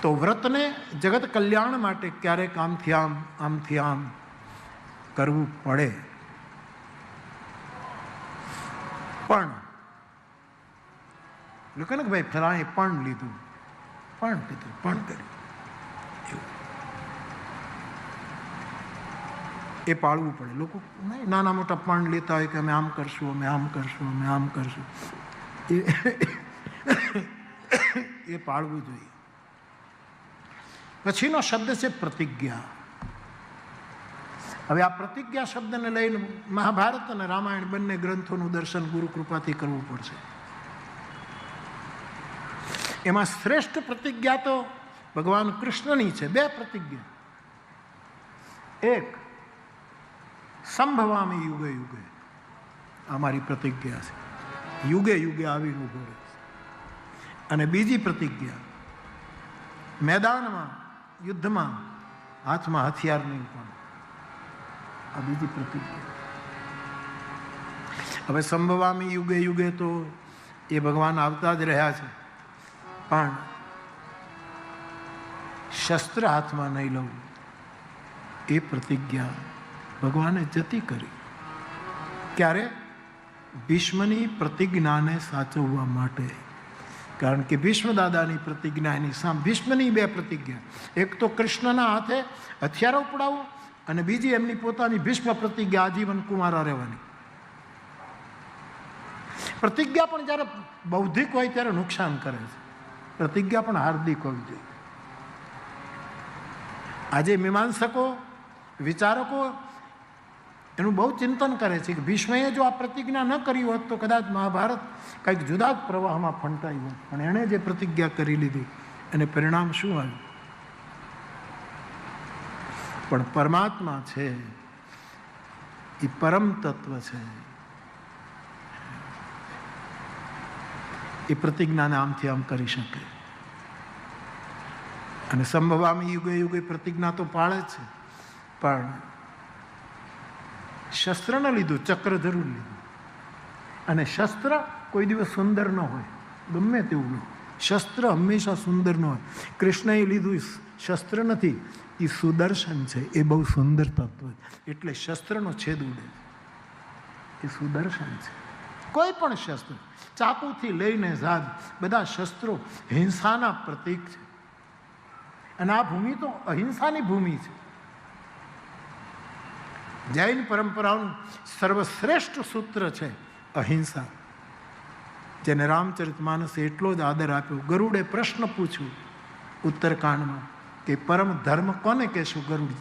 તો વ્રતને જગત કલ્યાણ માટે ક્યારેક આમથી આમ આમથી આમ કરવું પડે, પણ લોકો ને કે ભાઈ ફલાણે પણ લીધું, પણ પીધું, પણ કર્યું, એ પાળવું પડે. લોકો નાના મોટા પણ લેતા હોય કે અમે આમ કરશું, અમે આમ કરશું, અમે આમ કરશું, એ પાળવું જોઈએ. પછીનો શબ્દ છે પ્રતિજ્ઞા. હવે આ પ્રતિજ્ઞા શબ્દને લઈને મહાભારત અને રામાયણ બંને ગ્રંથોનું દર્શન ગુરુ કૃપાથી કરવું પડશે. એમાં શ્રેષ્ઠ પ્રતિજ્ઞા તો ભગવાન કૃષ્ણની છે. બે પ્રતિજ્ઞા. એક સંભવામી યુગે યુગે, અમારી પ્રતિજ્ઞા છે, યુગે યુગે આવીને ઉભો રહે. અને બીજી પ્રતિજ્ઞા મેદાનમાં યુદ્ધમાં હાથમાં હથિયાર નહીં પણ, આ બીજી પ્રતિજ્ઞા. હવે સંભવામી યુગે યુગે તો એ ભગવાન આવતા જ રહ્યા છે, પણ શસ્ત્ર હાથમાં નહીં લઉં, એ પ્રતિજ્ઞા ભગવાને જતી કરી. ક્યારે? ભીષ્મની પ્રતિજ્ઞાને સાચવવા માટે. કારણ કે ભીષ્મ દાદાની પ્રતિજ્ઞા એની સામે, ભીષ્મની બે પ્રતિજ્ઞા, એક તો કૃષ્ણના હાથે હથિયારો પડાવવું, અને બીજી એમની પોતાની ભીષ્મ પ્રતિજ્ઞા આજીવન કુમારા રહેવાની. પ્રતિજ્ઞા પણ જ્યારે બૌદ્ધિક હોય ત્યારે નુકસાન કરે છે, પ્રતિજ્ઞા પણ હાર્દિક હોવી જોઈએ. આજે મીમાંસકો, વિચારકો એનું બહુ ચિંતન કરે છે કે ભીષ્મએ જો આ પ્રતિજ્ઞા ન કરી હોત તો કદાચ મહાભારત કંઈક જુદા જ પ્રવાહમાં ફંટાયું હોત, પણ એણે જે પ્રતિજ્ઞા કરી લીધી એને પરિણામ શું આવ્યું? પણ પરમાત્મા છે એ પરમ તત્વ છે, એ પ્રતિજ્ઞાને આમથી આમ કરી શકે. અને સંભવામી યુગે યુગે પ્રતિજ્ઞા તો પાળે છે, પણ શસ્ત્ર ન લીધું, ચક્ર જરૂર લીધું. અને શસ્ત્ર કોઈ દિવસ સુંદર ન હોય, ગમે તેવું ન હોય, શસ્ત્ર હંમેશા સુંદર ન હોય. કૃષ્ણએ લીધું શસ્ત્ર નથી, એ સુદર્શન છે, એ બહુ સુંદર તત્વ છે, એટલે શસ્ત્રનો છેદ ઉડે, એ સુદર્શન છે. કોઈ પણ શસ્ત્ર, ચાકુથી લઈને ઝાડ, બધા શસ્ત્રો હિંસાના પ્રતીક છે. અને આ ભૂમિ તો અહિંસાની ભૂમિ છે. જૈન પરંપરાનું સર્વશ્રેષ્ઠ સૂત્ર છે અહિંસા, જેને રામચરિતમાનસે એટલો જ આદર આપ્યો. ગરુડે પ્રશ્ન પૂછ્યું ઉત્તરકાંડમાં કે પરમ ધર્મ કોને કહેશું? ગરુડ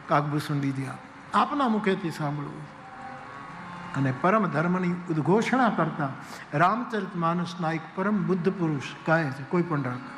કાગભૂષણજીજી આપના મુખેથી સાંભળવું. અને પરમ ધર્મની ઉદ્ઘોષણા કરતા રામચરિતમાનસના એક પરમ બુદ્ધ પુરુષ કહે છે, કોઈ પણ રાખ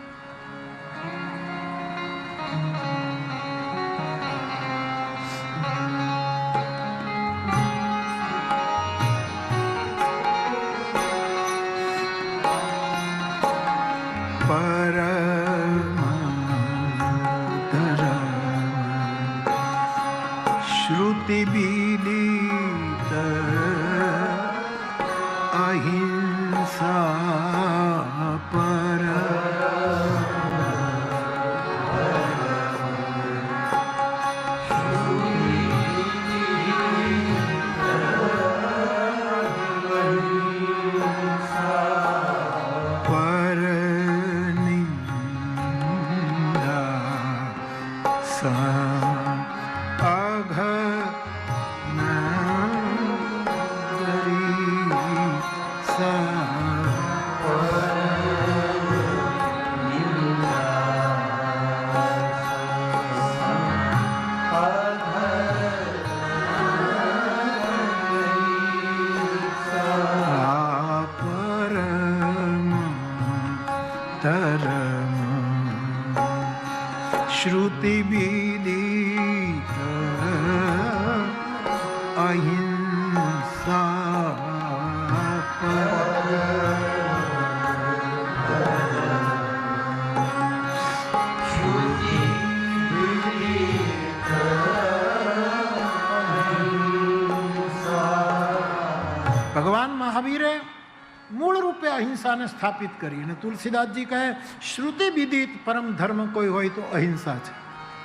અહિંસાને સ્થાપિત કરી. અને તુલસીદાસજી કહે શ્રુતિ વિદિત પરમ ધર્મ કોઈ હોય તો અહિંસા છે.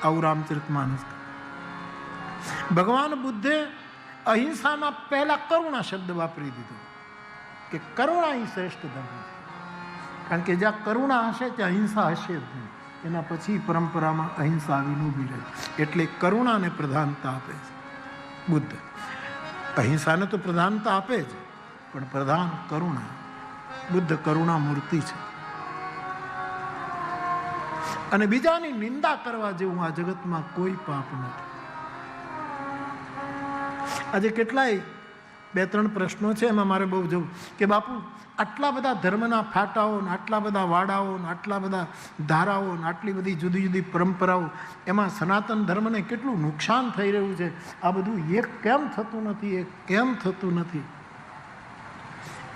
આવું રામચરિતમાનસ. ભગવાન બુદ્ધે અહિંસામાં પહેલા કરુણા શબ્દ વાપરી દીધો કે કરુણા એ શ્રેષ્ઠ ધર્મ છે. કારણ કે જ્યાં કરુણા હશે ત્યાં અહિંસા હશે જ નહીં. એના પછી પરંપરામાં અહિંસા આવીને ઊભી રહી. એટલે કરુણાને પ્રધાનતા આપે છે બુદ્ધ. અહિંસાને તો પ્રધાનતા આપે છે, પણ પ્રધાન કરુણા. બુદ્ધ કરુણા મૂર્તિ છે. અને બીજાની નિંદા કરવા જેવું આ જગતમાં કોઈ પાપ નથી. આજે કેટલાય 2-3 પ્રશ્નો છે, એમાં મારે બહુ જવું કે બાપુ આટલા બધા ધર્મના ફાટાઓ, આટલા બધા વાડાઓ, આટલા બધા ધારાઓ, આટલી બધી જુદી જુદી પરંપરાઓ, એમાં સનાતન ધર્મને કેટલું નુકસાન થઈ રહ્યું છે. આ બધું એક કેમ થતું નથી? એક કેમ થતું નથી?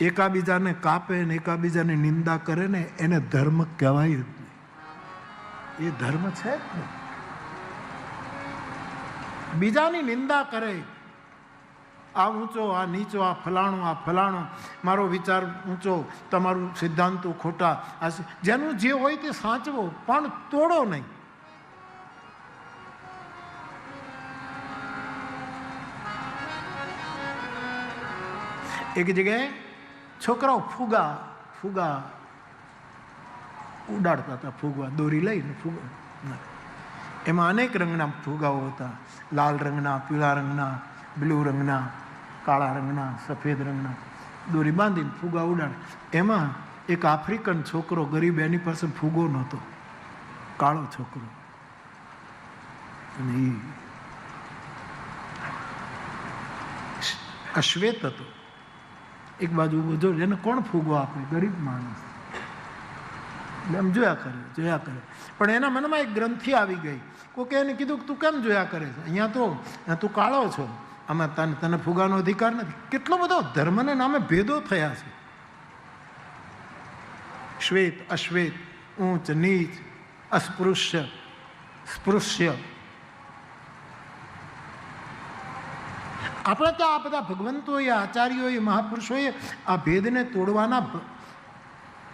એકાબીજાને કાપે ને એકાબીજાની નિંદા કરે ને એને ધર્મ કહેવાય જ નહીં. એ ધર્મ છે જ નહીં. બીજાની નિંદા કરે, આ ઊંચો, આ નીચો, આ ફલાણો, મારો વિચાર ઊંચો, તમારું સિદ્ધાંતો ખોટા. જેનું જે હોય તે સાચવો, પણ તોડો નહીં. એક જગ્યાએ છોકરાઓ ફુગા ઉડાડતા હતા. ફુગા દોરી લઈને ફુગા, એમાં અનેક રંગના ફુગાઓ હતા. લાલ રંગના, પીળા રંગના, બ્લુ રંગના, કાળા રંગના, સફેદ રંગના, દોરી બાંધીને ફુગા ઉડાડે. એમાં એક આફ્રિકન છોકરો ગરીબ, એની પાસે ફુગો નહોતો, કાળો છોકરો. અને એ અશ્વેત હતો. એક બાજુ ઉભો જો, એને કોણ ફુગો આપે? ગરીબ માણસ. એટલે એમ જોયા કરે. પણ એના મનમાં એક ગ્રંથિ આવી ગઈ. કોકે એને કીધું કે તું કેમ જોયા કરે છે? અહીંયા તું કાળો છો, આમાં તને ફુગાનો અધિકાર નથી. કેટલો બધો ધર્મને નામે ભેદો થયા છે. શ્વેત અશ્વેત, ઊંચ નીચ, અસ્પૃશ્ય સ્પૃશ્ય. આપણે ત્યાં આ બધા ભગવંતોએ, આચાર્યોએ, મહાપુરુષોએ આ ભેદને તોડવાના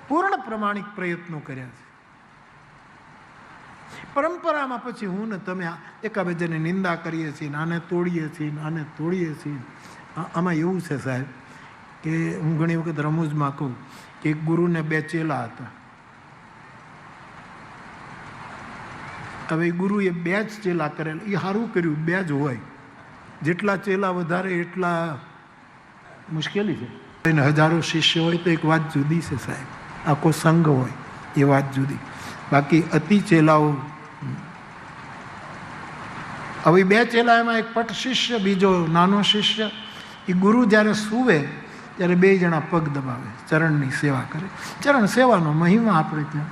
પૂર્ણ પ્રમાણિક પ્રયત્નો કર્યા છે. પરંપરામાં પછી હું ને તમે એકાબીજાની નિંદા કરીએ છીએ, આને તોડીએ છીએ. આમાં એવું છે સાહેબ કે હું ઘણી વખત રમૂજમાં કહું કે એક ગુરુને 2 ચેલા હતા. હવે એ ગુરુએ 2 જ ચેલા કરેલા. એ સારું કર્યું, 2 જ હોય. જેટલા ચેલા વધારે એટલા મુશ્કેલી છે. એને હજારો શિષ્ય હોય તો એક વાત જુદી છે સાહેબ. આખો સંઘ હોય એ વાત જુદી. બાકી અતિ ચેલાઓ. હવે 2 ચેલા, એમાં એક પટ શિષ્ય, બીજો નાનો શિષ્ય. એ ગુરુ જ્યારે સૂવે ત્યારે 2 જણા પગ દબાવે, ચરણની સેવા કરે. ચરણ સેવાનો મહિમા આપણે ત્યાં.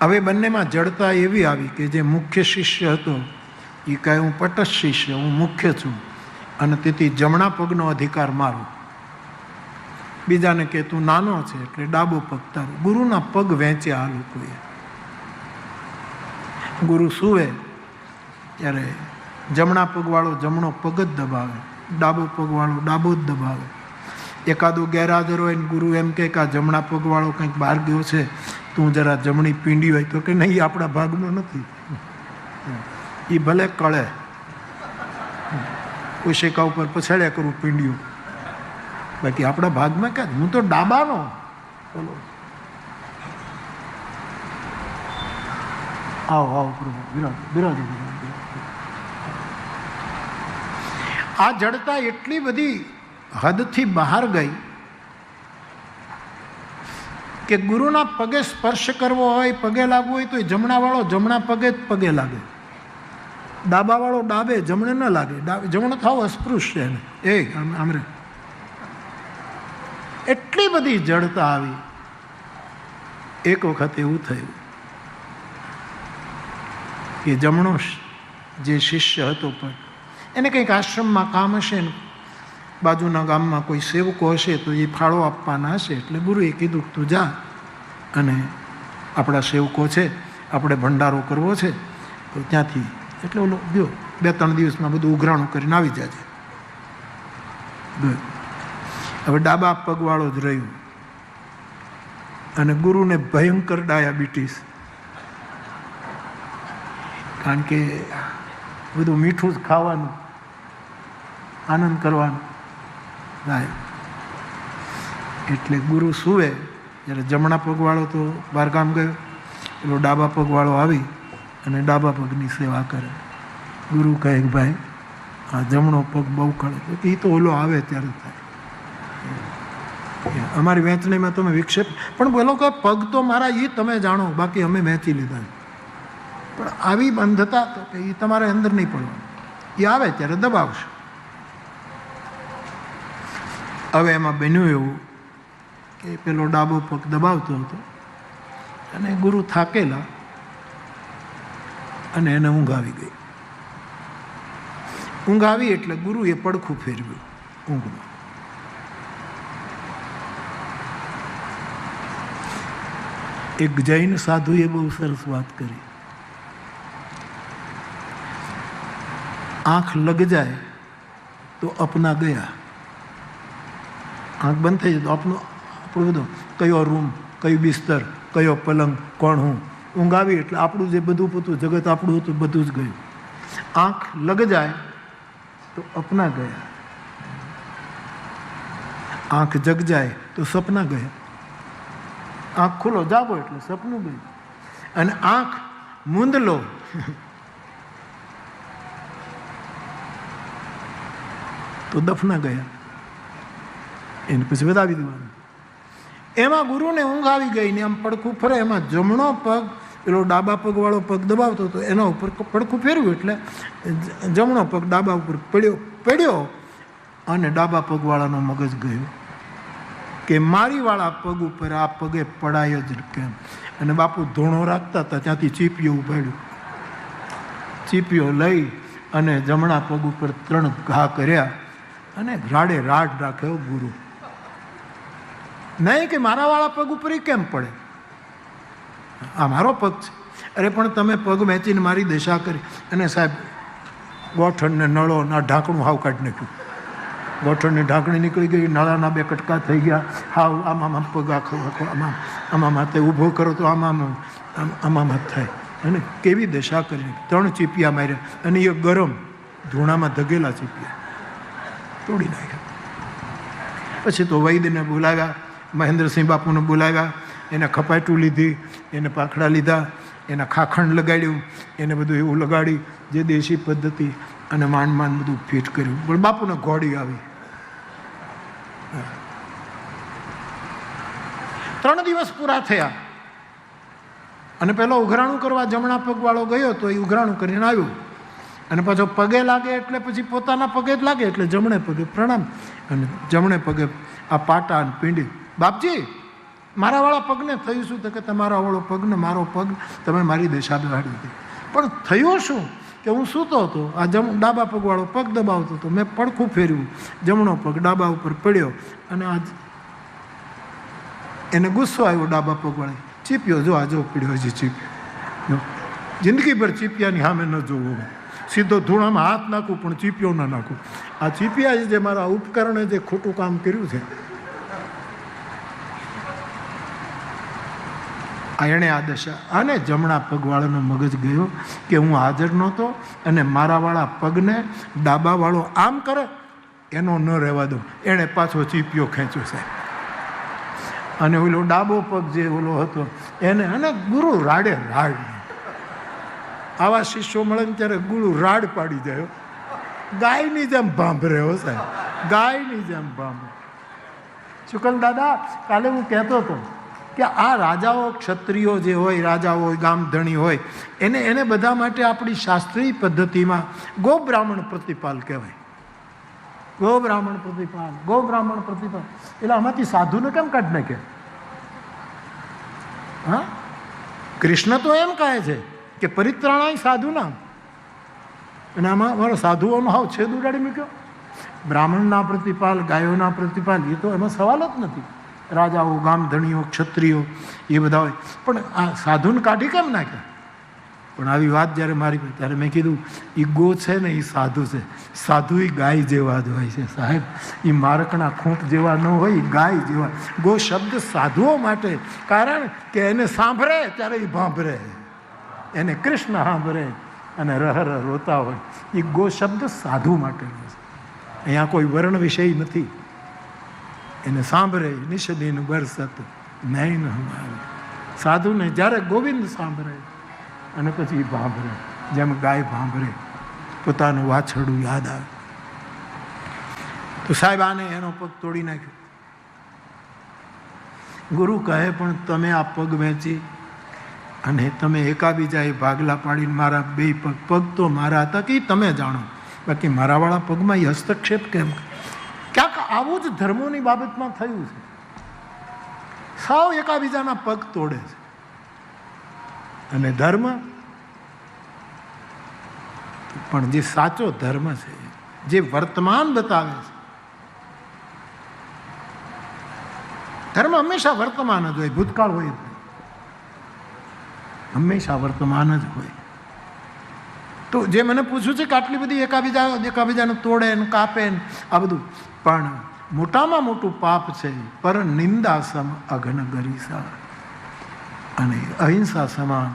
હવે બંનેમાં જડતા એવી આવી કે જે મુખ્ય શિષ્ય હતો એ કહે હું પટસ્થ શિષ્ય, હું મુખ્ય છું અને તેથી જમણા પગનો અધિકાર મારો. બીજાને કે તું નાનો છે એટલે ડાબો પગ તારો. ગુરુના પગ વેચ્યા આ લોકોએ. ગુરુ સૂવે ત્યારે જમણા પગવાળો જમણો પગ જ દબાવે, ડાબો પગવાળો ડાબો જ દબાવે. એકાદો ગેરહાજર હોય ને ગુરુ એમ કે આ જમણા પગવાળો કંઈક બહાર ગયો છે, તું જરા જમણી પીંડી હોય તો કે નહીં, આપણા ભાગમાં નથી. એ ભલે કળે, કોઈ શેકા ઉપર પછાડ્યા કરું પીંડીઓ, બાકી આપણા ભાગમાં ક્યાં? હું તો ડાબાનો. બોલો, આવો પ્રભુ, બિરાજો. આ જડતા એટલી બધી હદથી બહાર ગઈ કે ગુરુના પગે સ્પર્શ કરવો હોય, પગે લાગવું હોય તો એ જમણાવાળો જમણા પગે જ પગે લાગે, ડાબાવાળો ડાબે, જમણે ન લાગે. જમણો થાવ અસ્પૃશ્ય એને આમરે. એટલી બધી જડતા આવી. એક વખત એવું થયું કે જમણો જે શિષ્ય હતો પણ એને કંઈક આશ્રમમાં કામ હશે ને બાજુના ગામમાં કોઈ સેવકો હશે તો એ ફાળો આપવાના હશે. એટલે ગુરુએ કીધું તું જા અને આપણા સેવકો છે, આપણે ભંડારો કરવો છે તો ત્યાંથી, એટલે ઓલો ગયો 2-3 દિવસમાં બધું ઉઘરાણું કરીને આવી જાજે. હવે ડાબા પગવાળો જ રહ્યો, અને ગુરુને ભયંકર ડાયાબિટીસ, કારણ કે બધું મીઠું જ ખાવાનું, આનંદ કરવાનો થાય. એટલે ગુરુ સૂવે જ્યારે જમણા પગવાળો તો બહારગામ ગયો, પેલો ડાબા પગવાળો આવી અને ડાબા પગની સેવા કરે. ગુરુ કહે કે ભાઈ આ જમણો પગ બહુ ખડે, એ તો ઓલો આવે ત્યારે થાય. અમારી વહેંચણીમાં તમે વિક્ષેપ પણ બોલો કે પગ તો મારા એ તમે જાણો, બાકી અમે વહેંચી લીધા. પણ આવી બંધતા તો કે એ તમારે અંદર નહીં પડવાનું, એ આવે ત્યારે દબાવશે. હવે એમાં બન્યું એવું કે પેલો ડાબો પગ દબાવતો હતો અને ગુરુ થાકેલા અને એને ઊંઘ આવી ગઈ. ઊંઘ આવી એટલે ગુરુએ પડખું ફેરવ્યું ઊંઘમાં. એક જૈન સાધુએ બહુ સરસ વાત કરી, આંખ લગ જાય તો અપના ગયા. આંખ બંધ થઈ જાય તો આપણું બધું, કયો રૂમ, કયું બિસ્તર, કયો પલંગ, કોણ હું. ઊંઘ આવી એટલે આપણું જે બધું પોતું જગત આપણું હતું બધું જ ગયું. આંખ લગ જાય તો અપના ગયા, આંખ જગ જાય તો સપના ગયા. આંખ ખુલ્લો જાગો એટલે સપનું ગયું, અને આંખ મૂંદ લો તો દફના ગયા. એને પછી વધાવી દેવાનું. એમાં ગુરુને ઊંઘ આવી ગઈ ને આમ પડખું ફરે, એમાં જમણો પગ પેલો ડાબા પગવાળો પગ દબાવતો હતો એના ઉપર પડખું ફેરવ્યું એટલે જમણો પગ ડાબા ઉપર પડ્યો અને ડાબા પગવાળાનો મગજ ગયો કે મારીવાળા પગ ઉપર આ પગે પડાય જ કેમ. અને બાપુ ધૂણો રાખતા હતા, ત્યાંથી ચીપિયો ઉપાડ્યું, ચીપિયો લઈ અને જમણા પગ ઉપર 3 ઘા કર્યા અને રાડે રાડ રાખ્યો ગુરુ. નહીં કે મારાવાળા પગ ઉપર કેમ પડે, આ મારો પગ છે. અરે પણ તમે પગ વેચીને મારી દશા કરી. અને સાહેબ ગોઠણને નળો ના ઢાંકણું હાવ કાઢી નાખ્યું. ગોઠણની ઢાંકણી નીકળી ગઈ, નળાના 2 કટકા થઈ ગયા. હાવ આમાં પગ આખો આમાં માથે ઊભો કરો તો આમાં થાય. અને કેવી દશા કરી, 3 ચીપિયા માર્યા, અને એ ગરમ ધૂણામાં ધગેલા ચીપિયા તોડી નાખ્યા. પછી તો વૈદ્યને બોલાવ્યા, મહેન્દ્રસિંહ બાપુને બોલાવ્યા, એને ખપાટું લીધી, એને પાખડા લીધા, એના ખાખણ લગાડ્યું, એને બધું એવું લગાડી જે દેશી પદ્ધતિ, અને માંડ બધું ફિટ કર્યું. પણ બાપુને ઘોડી આવી. 3 દિવસ પૂરા થયા અને પેલો ઉઘરાણું કરવા જમણા પગવાળો ગયો તો એ ઉઘરાણું કરીને આવ્યો, અને પાછો પગે લાગે એટલે પછી પોતાના પગે જ લાગે એટલે જમણે પગે પ્રણામ, અને જમણે પગે આ પાટા અને પીંડી. બાપજી મારાવાળા પગને થયું શું? તો કે તમારા વાળો પગને મારો પગ તમે મારી દશા બેહાડી દીધી. પણ થયું શું કે હું સૂતો હતો, આ ડાબા પગવાળો પગ દબાવતો હતો, મેં પડખું ફેર્યું, જમણો પગ ડાબા ઉપર પડ્યો, અને આજ એને ગુસ્સો આવ્યો ડાબા પગવાળે. ચીપ્યો જો આ જો પીડ્યો હજી ચીપ્યો. જિંદગીભર ચીપિયાની સામે ન જોવું, સીધો ધૂણામાં હાથ નાખું પણ ચીપિયો ના નાખું. આ ચીપિયા જે મારા ઉપકરણે જે ખોટું કામ કર્યું છે, એણે આ દશા. અને જમણા પગવાળાનો મગજ ગયો કે હું હાજર નહોતો, અને મારાવાળા પગને ડાબાવાળો આમ કરે એનો ન રહેવા દો. એણે પાછો ચીપિયો ખેંચ્યો સાહેબ, અને ઓલો ડાબો પગ જે ઓલો હતો એને, અને ગુરુ રાડે રાડ. આવા શિષ્યો મળે ને ત્યારે ગુરુ રાડ પાડી જાય, ગાયની જેમ ભાંભરે હો સાહેબ, ગાયની જેમ ભાંભરે. શુકલ દાદા કાલે હું કહેતો હતો કે આ રાજાઓ ક્ષત્રિયો જે હોય, રાજાઓ હોય, ગામધણી હોય, એને બધા માટે આપણી શાસ્ત્રીય પદ્ધતિમાં ગો બ્રાહ્મણ પ્રતિપાલ કહેવાય. ગો બ્રાહ્મણ પ્રતિપાલ, ગો બ્રાહ્મણ પ્રતિપાલ. એટલે આમાંથી સાધુને કેમ કાઢી નાખે? હા, કૃષ્ણ તો એમ કહે છે કે પરિત્રાણાય સાધુ નામ, અને આમાં મારો સાધુઓનો હાવ છેદ ઉડાડી મૂક્યો. બ્રાહ્મણના પ્રતિપાલ, ગાયોના પ્રતિપાલ, એ તો એમાં સવાલ જ નથી. રાજાઓ, ગામધણીઓ, ક્ષત્રિયો એ બધા હોય, પણ આ સાધુને કાઢી કેમ નાખ્યા? પણ આવી વાત જ્યારે મારી ત્યારે મેં કીધું એ ગો છે ને એ સાધુ છે. સાધુ એ ગાય જેવા જ હોય છે સાહેબ, એ મારકણા ખૂંટ જેવા ન હોય, એ ગાય જેવા. ગો શબ્દ સાધુઓ માટે, કારણ કે એને સાંભળે ત્યારે એ ભાંભરે, એને કૃષ્ણ સાંભળે અને રહ રોતા હોય. એ ગો શબ્દ સાધુ માટે છે. અહીંયા કોઈ વર્ણ વિષય નથી. એને સાંભળે નિષદીન બરસત નૈન હમારે. સાધુને જ્યારે ગોવિંદ સાંભળે અને પછી ભાંભરે, જેમ ગાય ભાંભરે, પોતાનું વાછરડું યાદ આવે. તો સાહેબ આને એનો પગ તોડી નાખ્યો. ગુરુ કહે પણ તમે આ પગ વેચી અને તમે એકાબીજાએ ભાગલા પાડીને મારા બે પગ તો મારા હતા કે તમે જાણો, બાકી મારાવાળા પગમાં એ હસ્તક્ષેપ કેમ? ક્યાંક આવું જ ધર્મોની બાબતમાં થયું છે. સાવ એકાબીજાના પગ તોડે છે. અને ધર્મ પણ જે સાચો ધર્મ છે, જે વર્તમાન બતાવે છે, ધર્મ હંમેશા વર્તમાન જ હોય, ભૂતકાળ હોય જ નહીં, હંમેશા વર્તમાન જ હોય. તો જે મને પૂછ્યું છે કે આટલી બધી એકાબીજાને તોડે ને કાપે ને આ બધું, પણ મોટામાં મોટું પાપ છે પર નિંદા સમ અઘન ગરીસા, અને અહિંસા સમાન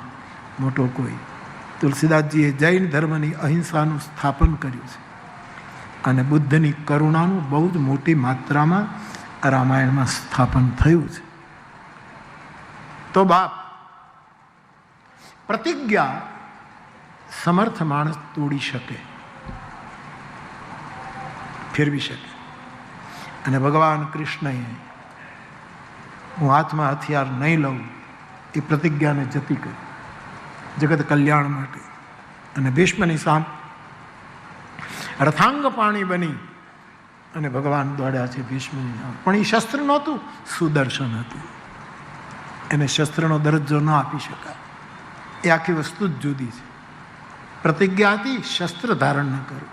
મોટો કોઈ. તુલસીદાસજીએ જૈન ધર્મની અહિંસાનું સ્થાપન કર્યું છે અને બુદ્ધની કરુણાનું બહુ જ મોટી માત્રામાં રામાયણમાં સ્થાપન થયું છે. તો બાપ, પ્રતિજ્ઞા સમર્થ માણસ તોડી શકે, ફેરવી શકે. અને ભગવાન કૃષ્ણએ હું હાથમાં હથિયાર નહીં લઉં એ પ્રતિજ્ઞાને જતી કરી જગત કલ્યાણ માટે. અને ભીષ્મની સામે રથાંગ પાણી બની અને ભગવાન દોડ્યા છે ભીષ્મની સામે. પણ એ શસ્ત્ર નહોતું, સુદર્શન હતું. એને શસ્ત્રનો દરજ્જો ન આપી શકાય. એ આખી વસ્તુ જ જુદી છે. પ્રતિજ્ઞા હતી શસ્ત્ર ધારણ ન કરવું,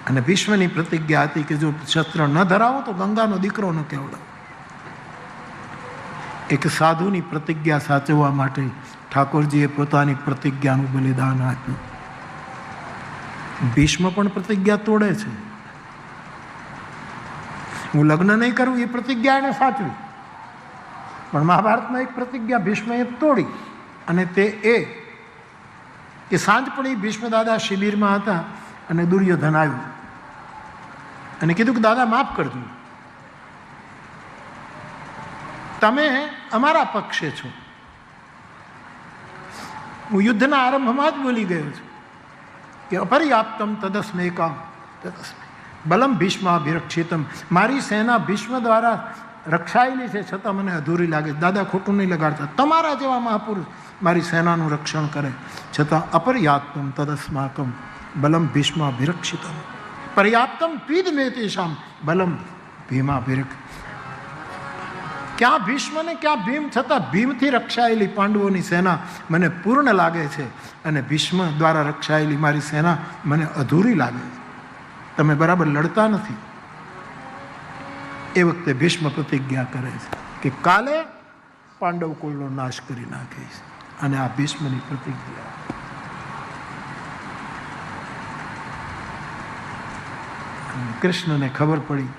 અને ભીષ્મની પ્રતિજ્ઞા હતી કે જો શસ્ત્ર ન ધરાવો તો ગંગાનો દીકરો ન કહેવડાવો. એક સાધુની પ્રતિજ્ઞા સાચવવા માટે ઠાકોરજીએ પોતાની પ્રતિજ્ઞાનું બલિદાન આપ્યું. ભીષ્મ પણ પ્રતિજ્ઞા તોડે છે. હું લગ્ન નહીં કરું એ પ્રતિજ્ઞા એને સાચવી, પણ મહાભારતમાં એક પ્રતિજ્ઞા ભીષ્મએ તોડી, અને તે એ કે સાંજ પડી ભીષ્મ દાદા શિબિરમાં હતા અને દુર્યોધન આવ્યું અને કીધું કે દાદા માફ કરજો, તમે અમારા પક્ષે છો. હું યુદ્ધના આરંભમાં જ બોલી ગયો છું કે અપર્યાપ્તમ તદસ્મેકમ બલમ ભીષ્માભિરક્ષિતમ. મારી સેના ભીષ્મ દ્વારા રક્ષાયેલી છે, છતાં મને અધૂરી લાગે. દાદા ખોટું નહીં લગાડતા, તમારા જેવા મહાપુરુષ મારી સેનાનું રક્ષણ કરે, છતાં અપર્યાપ્તમ તદસ્માકમ બલમ ભીષ્માભિરક્ષિતમ પર્યાપ્તમ પીદ મે તેષામ બલમ ભીમાભિરક્ષ. ક્યાં ભીષ્મ ને ક્યાં ભીમ, છતાં ભીમથી રક્ષાયેલી પાંડવોની સેના મને પૂર્ણ લાગે છે અને ભીષ્મ દ્વારા રક્ષાયેલી મારી સેના મને અધૂરી લાગે છે. તમે બરાબર લડતા નથી. એ વખતે ભીષ્મ પ્રતિજ્ઞા કરે છે કે કાલે પાંડવ કુળનો નાશ કરી નાખીશ. અને આ ભીષ્મની પ્રતિજ્ઞા. કૃષ્ણને ખબર પડી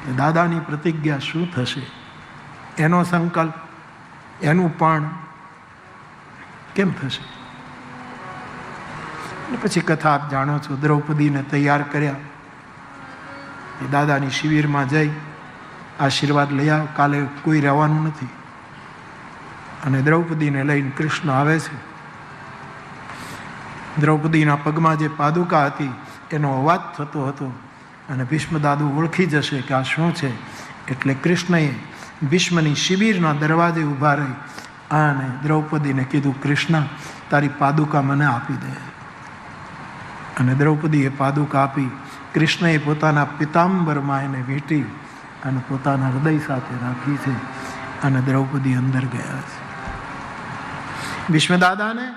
કે દાદાની પ્રતિજ્ઞા શું થશે, એનો સંકલ્પ, એનું પણ કેમ થશે. પછી કથા આપ જાણો છો. દ્રૌપદીને તૈયાર કર્યા એ દાદાની શિબિરમાં જઈ આશીર્વાદ લઈ આવ, કાલે કોઈ રહેવાનું નથી. અને દ્રૌપદીને લઈને કૃષ્ણ આવે છે. દ્રૌપદીના પગમાં જે પાદુકા હતી એનો અવાજ થતો હતો અને ભીષ્મ દાદુ ઓળખી જશે કે આ શું છે. એટલે કૃષ્ણએ ભીષ્મની શિબિરના દરવાજે ઊભા રહી અને દ્રૌપદીને કીધું, કૃષ્ણ તારી પાદુકા મને આપી દે. અને દ્રૌપદીએ પાદુકા આપી. કૃષ્ણએ પોતાના પિતાંબરમાં એને વીંટી અને પોતાના હૃદય સાથે રાખી છે. અને દ્રૌપદી અંદર ગયા છે. ભીષ્મદાદાને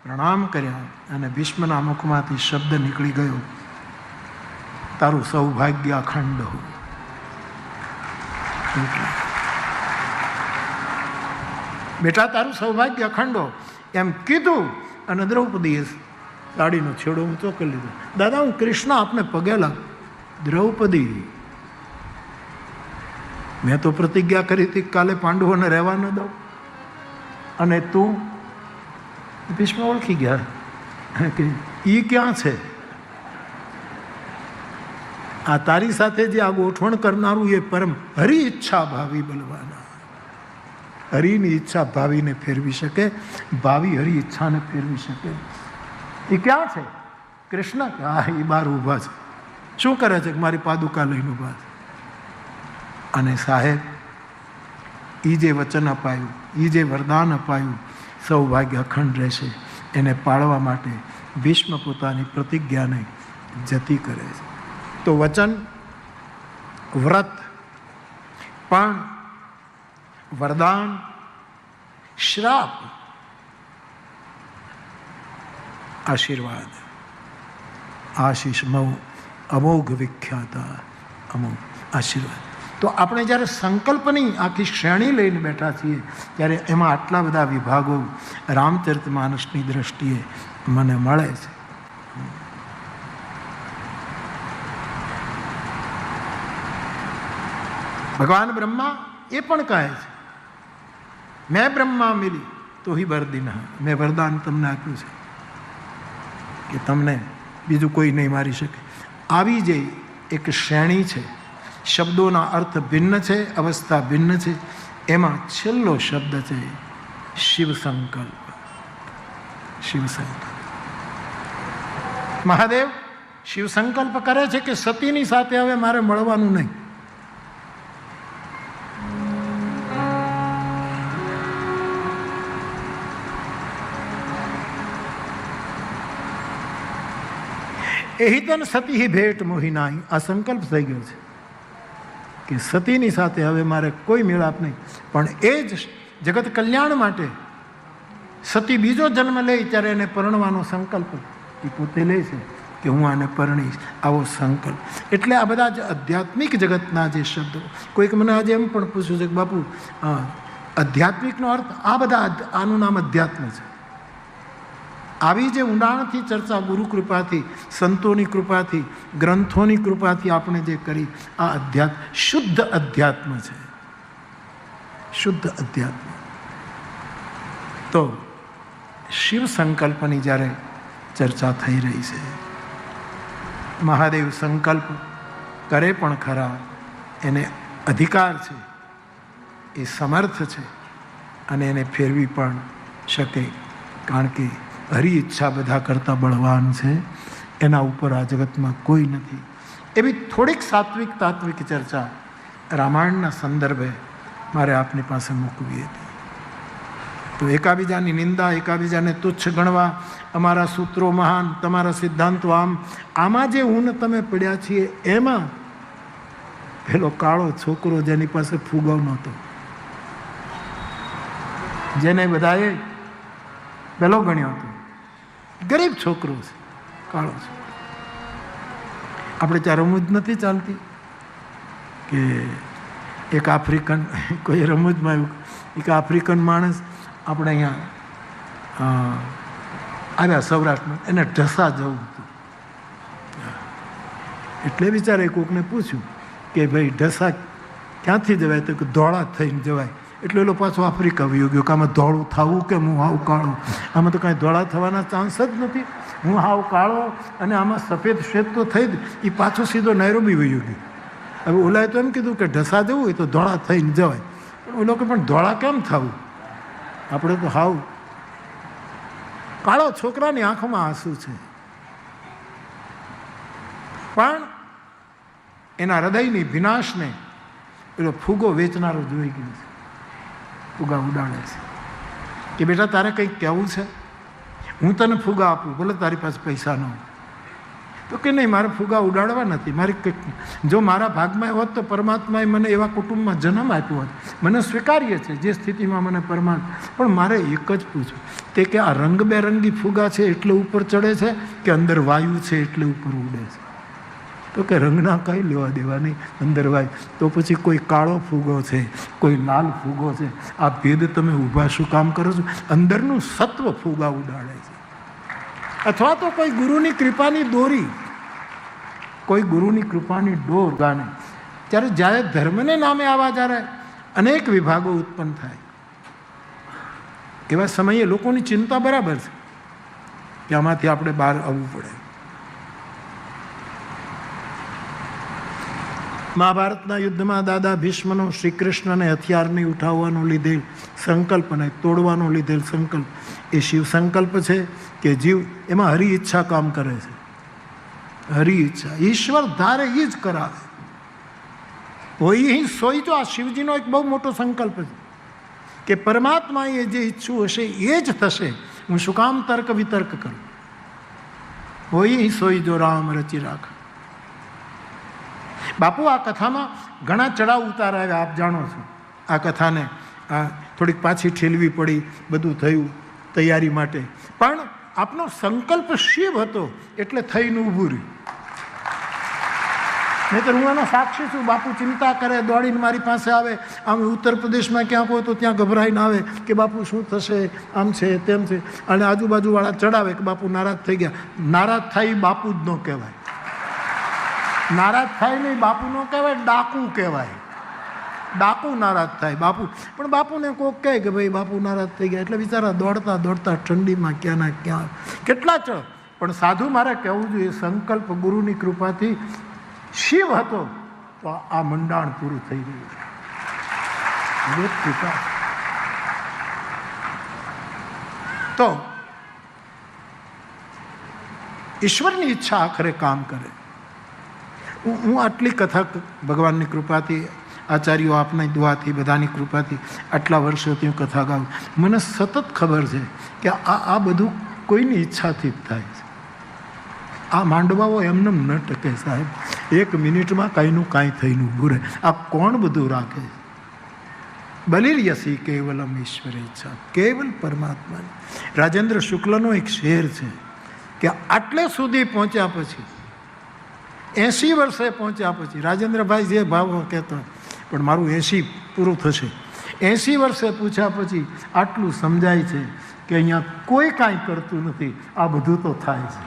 પ્રણામ કર્યા અને ભીષ્મના મુખમાંથી શબ્દ નીકળી ગયો, તારું સૌભાગ્ય અખંડ હો. બેટા તારું સૌભાગ્ય અખંડો એમ કીધું અને દ્રૌપદીએ સાડીનો છેડો ઊંચો કરી લીધો. દાદા હું કૃષ્ણ આપને પગે લાગ. દ્રૌપદી મેં તો પ્રતિજ્ઞા કરી હતી કાલે પાંડવોને રહેવા ન દઉં, અને તું ભીષ્મ ઓળખી ગયા કે ઈ ક્યાં છે? આ તારી સાથે જે આ ગોઠવણ કરનારું એ પરમ હરી ઈચ્છા ભાવી બલવાના. હરિની ઈચ્છા ભાવીને ફેરવી શકે, ભાવી હરી ઈચ્છાને ફેરવી શકે. એ ક્યાં છે? કૃષ્ણ. હા, એ બહાર ઊભા છે. શું કરે છે? મારી પાદુકા લઈને ઊભા છે. અને સાહેબ, એ જે વચન અપાયું, એ જે વરદાન અપાયું, સૌભાગ્ય અખંડ રહેશે, એને પાળવા માટે ભીષ્મ પોતાની પ્રતિજ્ઞાને જતી કરે છે. તો વચન, વ્રત, પણ વરદાન, શ્રાપ, આશીર્વાદ, આશીષ અમોઘ વિખ્યાતા અમોઘ આશીર્વાદ. તો આપણે જ્યારે સંકલ્પની આખી શ્રેણી લઈને બેઠા છીએ ત્યારે એમાં આટલા બધા વિભાગો રામચરિતમાનસની દ્રષ્ટિએ મને મળે છે. ભગવાન બ્રહ્મા એ પણ કહે છે, મેં બ્રહ્મા મિલી તો હી બરદિન, મેં વરદાન તમને આપ્યું છે કે તમને બીજું કોઈ નહીં મારી શકે. આવી જે એક શ્રેણી છે, શબ્દોના અર્થ ભિન્ન છે, અવસ્થા ભિન્ન છે, એમાં છેલ્લો શબ્દ છે શિવ સંકલ્પ. શિવ સંકલ્પ. મહાદેવ શિવ સંકલ્પ કરે છે કે સતીની સાથે હવે મારે મળવાનું નહીં. એહિતન સતી ભેટ મોહિનાઈ. આ સંકલ્પ થઈ ગયો છે કે સતીની સાથે હવે મારે કોઈ મેળાપ નહીં. પણ એ જ જગત કલ્યાણ માટે સતી બીજો જન્મ લે ત્યારે એને પરણવાનો સંકલ્પ એ પોતે લે છે કે હું આને પરણીશ, આવો સંકલ્પ. એટલે આ બધા જ આધ્યાત્મિક જગતના જે શબ્દો, કોઈક મને આજે એમ પણ પૂછ્યું છે કે બાપુ આધ્યાત્મિકનો અર્થ આ બધા, આનું નામ અધ્યાત્મ છે. આવી જે ઊંડાણથી ચર્ચા ગુરુ કૃપાથી, સંતોની કૃપાથી, ગ્રંથોની કૃપાથી આપણે જે કરી, આ અધ્યાત્મ શુદ્ધ અધ્યાત્મ છે. શુદ્ધ અધ્યાત્મ. તો શિવ સંકલ્પની જ્યારે ચર્ચા થઈ રહી છે, મહાદેવ સંકલ્પ કરે પણ ખરા, એને અધિકાર છે, એ સમર્થ છે અને એને ફેરવી પણ શકે. કારણ કે હરી ઈચ્છા બધા કરતાં બળવાન છે, એના ઉપર આ જગતમાં કોઈ નથી. એવી થોડીક સાત્વિક તાત્વિક ચર્ચા રામાયણના સંદર્ભે મારે આપની પાસે મૂકવી હતી. તો એકાબીજાની નિંદા, એકાબીજાને તુચ્છ ગણવા, અમારા સૂત્રો મહાન, તમારા સિદ્ધાંતો આમ, આમાં જે ઊન તમે પડ્યા છીએ એમાં પેલો કાળો છોકરો જેની પાસે ફુગાવ નહોતો, જેને બધાએ પેલો ગણ્યો હતો, ગરીબ છોકરો છે, કાળો છોકરો. આપણે ત્યાં રમૂજ નથી ચાલતી કે એક આફ્રિકન, કોઈ રમૂજમાં આવ્યું, એક આફ્રિકન માણસ આપણે અહીંયા આવ્યા સૌરાષ્ટ્રમાં, એને ઢસા જવું હતું. એટલે બિચારે કોકને પૂછ્યું કે ભાઈ ઢસા ક્યાંથી જવાય? તો કે ધોળા થઈને જવાય. એટલે એલો પાછો આફ્રિકા વયો ગયો કે આમાં ધોળું થવું કે હું હાવ કાળું? આમાં તો કાંઈ ધોળા થવાના ચાન્સ જ નથી. હું હાવ કાળો અને આમાં સફેદ શ્વેત તો થઈ જ, એ પાછો સીધો નૈરોબી વયો ગયો. હવે ઓલાએ તો એમ કીધું કે ઢસા જવું હોય તો ધોળા થઈને જવાય. પણ ઓલો કે પણ ધોળા કેમ થવું? આપણે તો હાવ કાળો. છોકરાની આંખોમાં આંસુ છે, પણ એના હૃદયની વિનાશને પેલો ફૂગો વેચનારો જોઈ ગયો છે. ફુગા ઉડાડે છે કે બેટા તારે કંઈક કહેવું છે? હું તને ફુગા આપું, ભલે તારી પાસે પૈસા ન હોય. તો કે નહીં, મારે ફુગા ઉડાડવા નથી. મારી કંઈક, જો મારા ભાગમાં હોત તો પરમાત્માએ મને એવા કુટુંબમાં જન્મ આપ્યો હોત. મને સ્વીકાર્ય છે જે સ્થિતિમાં મને પરમાત્મા. પણ મારે એક જ પૂછવું તે કે આ રંગબેરંગી ફુગા છે એટલે ઉપર ચડે છે કે અંદર વાયુ છે એટલે ઉપર ઉડે છે? તો કે રંગના કંઈ લેવા દેવા નહીં અંદર ભાઈ. તો પછી કોઈ કાળો ફૂગો છે, કોઈ લાલ ફૂગો છે, આ ભેદ તમે ઊભા શું કામ કરો છો? અંદરનું સત્વ ફૂગા ઉડાડે છે. અથવા તો કોઈ ગુરુની કૃપાની દોરી, કોઈ ગુરુની કૃપાની ડોર ગાને, ત્યારે જ્યારે ધર્મને નામે આવા જ્યારે અનેક વિભાગો ઉત્પન્ન થાય, એવા સમયે લોકોની ચિંતા બરાબર છે કે આમાંથી આપણે બહાર આવવું પડે. મહાભારતના યુદ્ધમાં દાદા ભીષ્મનો શ્રી કૃષ્ણને હથિયાર નહીં ઉઠાવવાનો લીધેલ સંકલ્પ અને તોડવાનો લીધેલ સંકલ્પ એ શિવ સંકલ્પ છે કે જીવ એમાં હરિ ઈચ્છા કામ કરે છે. હરિ ઈચ્છા, ઈશ્વર ધારે એ જ કરાવે. હોય અહીં સોઈ. જો આ શિવજીનો એક બહુ મોટો સંકલ્પ છે કે પરમાત્માએ જે ઈચ્છું હશે એ જ થશે. હું શું કામ તર્ક વિતર્ક કરું? હોય અહીં સોઈ જો રામ રચી રાખ. બાપુ આ કથામાં ઘણા ચડાવ ઉતાર આવ્યા, આપ જાણો છો. આ કથાને થોડીક પાછી ઠેલવી પડી, બધું થયું તૈયારી માટે. પણ આપનો સંકલ્પ શિવ હતો એટલે થઈને ઊભું રહ્યું. નહીં તો હું એનો સાક્ષી છું. બાપુ ચિંતા કરે, દોડીને મારી પાસે આવે. આમ ઉત્તર પ્રદેશમાં ક્યાંક હોય તો ત્યાં ગભરાઈને આવે કે બાપુ શું થશે, આમ છે તેમ છે. અને આજુબાજુવાળા ચડાવે કે બાપુ નારાજ થઈ ગયા. નારાજ થાય બાપુ જ ન કહેવાય. નારાજ થાય નહીં બાપુ ન કહેવાય, ડાકુ કહેવાય. ડાકુ નારાજ થાય બાપુ. પણ બાપુને કોક કહે કે ભાઈ બાપુ નારાજ થઈ ગયા એટલે બિચારા દોડતા દોડતા ઠંડીમાં ક્યાંના ક્યાં કેટલા ચડ. પણ સાધુ મારે કહેવું જોઈએ, સંકલ્પ ગુરુની કૃપાથી શિવ હતો તો આ મંડાણ પૂરું થઈ ગયું છે. તો ઈશ્વરની ઈચ્છા આખરે કામ કરે. હું આટલી કથા ભગવાનની કૃપાથી, આચાર્યો આપના દુઆથી, બધાની કૃપાથી આટલા વર્ષોથી હું કથા ગાઉં. મને સતત ખબર છે કે આ બધું કોઈની ઈચ્છાથી જ થાય છે. આ માંડવાઓ એમને ન ટકે સાહેબ. 1 મિનિટમાં કાંઈનું કાંઈ થઈને ઊભું રહે. આ કોણ બધું રાખે? બલિર્યસી કેવલમ ઈશ્વર ઈચ્છા, કેવલ પરમાત્માની. રાજેન્દ્ર શુક્લનો એક શેર છે કે આટલે સુધી પહોંચ્યા પછી, 80 વર્ષે પહોંચ્યા પછી, રાજેન્દ્રભાઈ જે ભાવ કહેતો પણ મારું 80 પૂરું થશે, 80 વર્ષે પૂછ્યા પછી આટલું સમજાય છે કે અહીંયા કોઈ કાંઈ કરતું નથી, આ બધું તો થાય છે.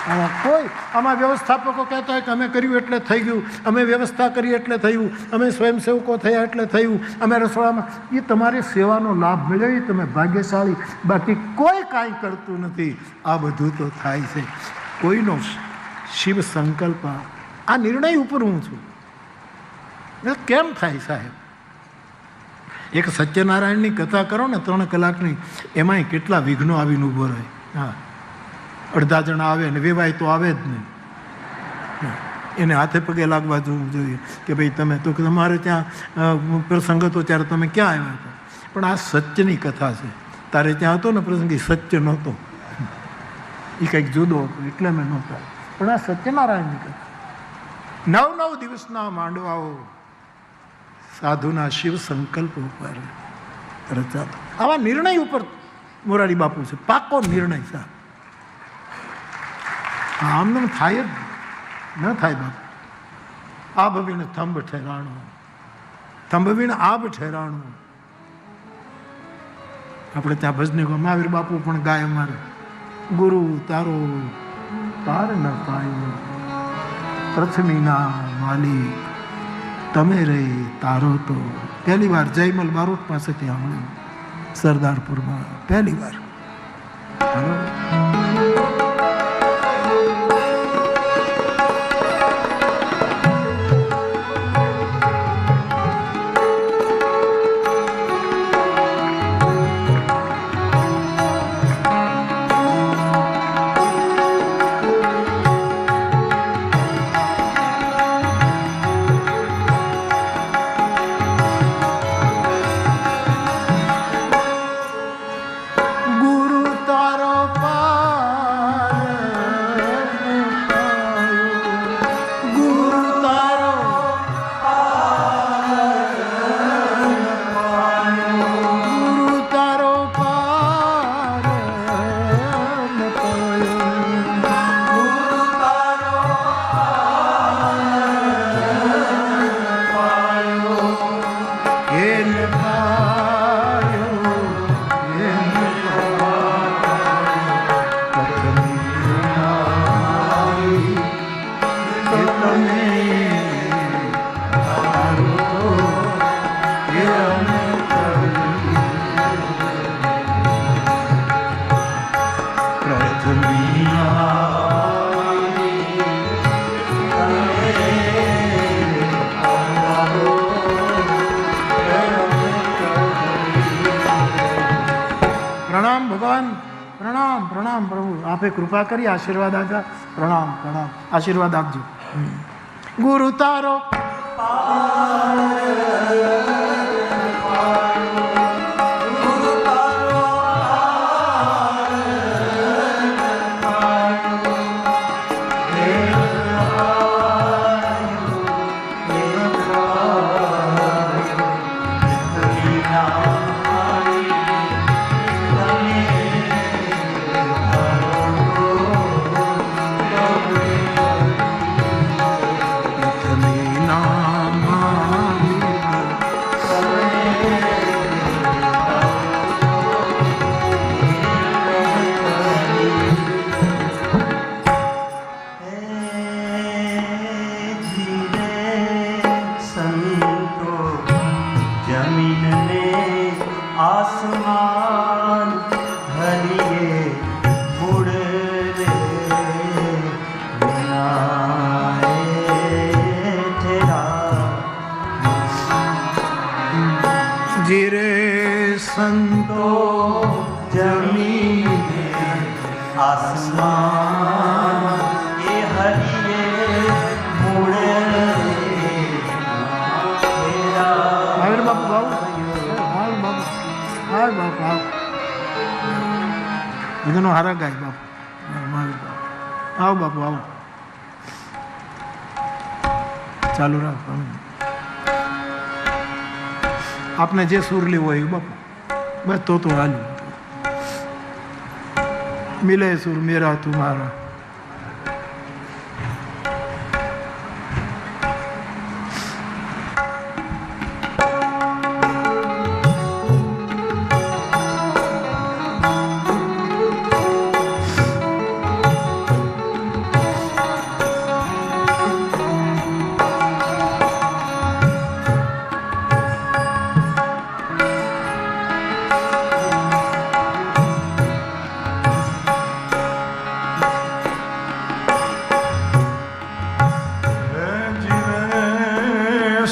આમાં વ્યવસ્થાપકો કહેતા હોય કે અમે કર્યું એટલે થઈ ગયું, અમે વ્યવસ્થા કરી એટલે થયું, અમે સ્વયંસેવકો થયા એટલે થયું, અમે રસોડામાં. એ તમારી સેવાનો લાભ મળ્યો, એ તમે ભાગ્યશાળી. બાકી કોઈ કાંઈ કરતું નથી, આ બધું તો થાય છે. કોઈનો શિવ સંકલ્પ, આ નિર્ણય ઉપર હું છું. કેમ થાય સાહેબ? એક સત્યનારાયણની કથા કરો ને 3 કલાકની, એમાંય કેટલા વિઘ્નો આવીને ઊભો રહે. હા, અડધા જણા આવે ને વેવાય તો આવે જ નહીં. એને હાથે પગે લાગવા જોવું જોઈએ કે ભાઈ તમે તો તમારે ત્યાં પ્રસંગ હતો ત્યારે તમે ક્યાં આવ્યા હતા. પણ આ સત્યની કથા છે. તારે ત્યાં હતો ને પ્રસંગ, સત્ય નહોતો, એ કંઈક જુદો હતો એટલે મેં નહોતા. પણ આ સત્યનારાયણની કથા, 9 દિવસના માંડવાઓ સાધુના શિવ સંકલ્પ ઉપર રચાતો. આવા નિર્ણય ઉપર મોરારી બાપુ છે, પાકો નિર્ણય સાહેબ. આમને થાય જ ન થાય બાપુ. આ ભવીને થંભ ઠેરાણું, થંભવીને આબ ઠેરાણું. આપણે ત્યાં ભજને મહાવીર બાપુ પણ ગાય અમારે, ગુરુ તારો પાર ન પાયો, પૃથ્વીના માલિક તમે રે તારો તો. પહેલી વાર જયમલ બારોટ પાસેથી આવ્યું, સરદારપુરમાં પહેલી વાર. તારો આપે કૃપા કરી આશીર્વાદ આપજો. પ્રણામ પ્રણામ, આશીર્વાદ આપજો. ગુરુ તારો જીરે સંતો જમીન આસમાન એ હરિએ મૂળે મહાવીર બાપુ આવો. હાલ બાપુ, હાલ બાપુ આવો. બધાનો હારા ગાય બાપુ. મહાવીર બાપુ આવો, બાપુ આવો. ચાલુ રાખો. આપને જે સુર લેવો હોય બાપુ, બસ તો હાલ્યું. મિલે સુર મેરા તુમારા.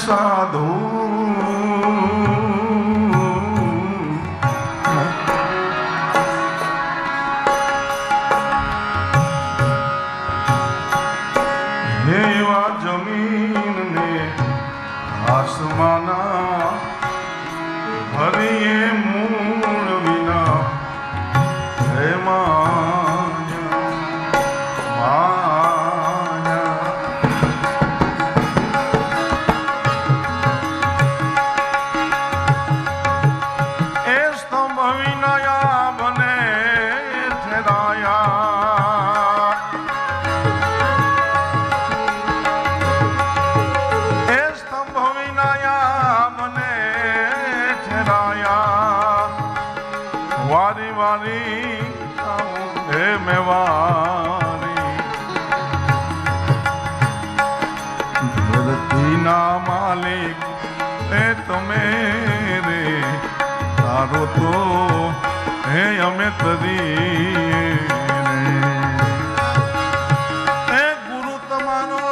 સાધુ એવા જમીન ને આસમાના ભરીએ મૂળ વિના હે વારી વારી હે મેવારી ધરતીના માલિક હે તમે રે તારો તો હે અમે તરી હે ગુરુ તમારો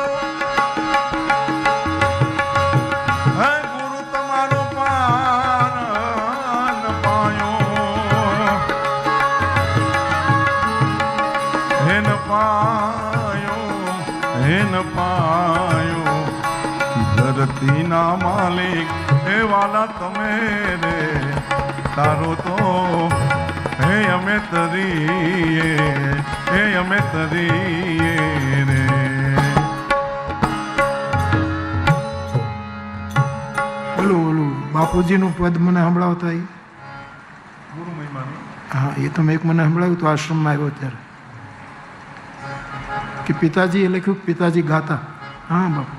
પાયો ધરતીના માલિક હે વાલા તમે રે તારો તો હે અમે તરીએ રે. ઓલું બાપુજીનું પદ મને સંભળાવતા ગુરુ મહિમાનું હા, એ તમે એક મને સંભળાવ્યું તો આશ્રમમાં આવ્યો ત્યારે કે પિતાજીએ લખ્યું, પિતાજી ગાતા. હા બાપુ.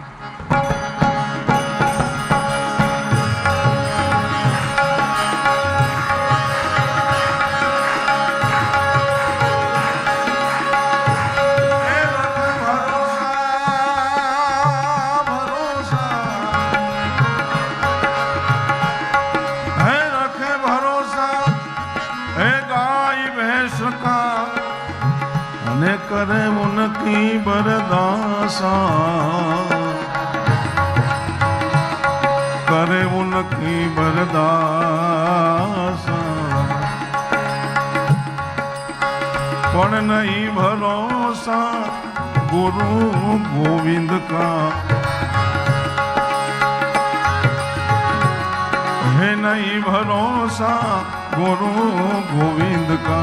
करे उनकी बरदासा करे उनकी बरदासा पण नहीं भरोसा गुरु गोविंद का, है नहीं भरोसा गुरु गोविंद का।